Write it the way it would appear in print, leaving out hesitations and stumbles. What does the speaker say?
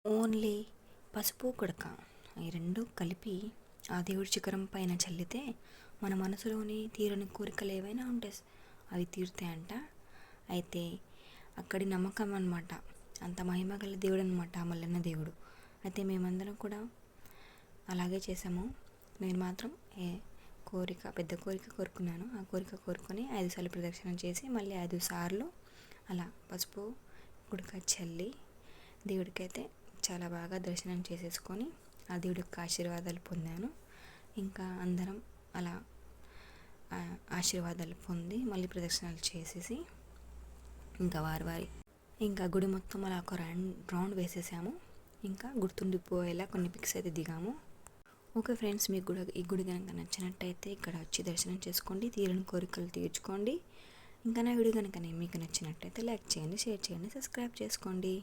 Only పసుపు కుడక ఈ రెండు కలిపి ఆ దేవుడి శిఖరం పైన చల్లితే మన మనసులోని తీరని కోరికలు ఏవైనా ఉంటాయి అవి తీరుతాయంట. అయితే అక్కడి నమ్మకం అన్నమాట. అంత మహిమ గల దేవుడు అనమాట ఆ మల్లన్న దేవుడు. అయితే మేమందరం కూడా అలాగే చేసాము. నేను మాత్రం పెద్ద కోరిక కోరుకున్నాను. ఆ కోరిక కోరుకొని 5 సార్లు ప్రదక్షిణం చేసి మళ్ళీ 5 సార్లు అలా పసుపు కుడక చల్లి దేవుడికైతే చాలా బాగా దర్శనం చేసేసుకొని ఆ దేవుడి యొక్క ఆశీర్వాదాలు పొందాను. ఇంకా అందరం అలా ఆశీర్వాదాలు పొంది మళ్ళీ ప్రదక్షిణాలు చేసేసి ఇంకా గుడి మొత్తం అలా ఒక రౌండ్ వేసేసాము. ఇంకా గుర్తుండిపోయేలా కొన్ని పిక్స్ అయితే దిగాము. ఓకే ఫ్రెండ్స్, మీకు కూడా ఈ గుడి కనుక నచ్చినట్టయితే ఇక్కడ వచ్చి దర్శనం చేసుకోండి, తీరని కోరికలు తీర్చుకోండి. ఇంకా నా వీడియో కనుక మీకు నచ్చినట్టయితే లైక్ చేయండి, షేర్ చేయండి, సబ్స్క్రైబ్ చేసుకోండి.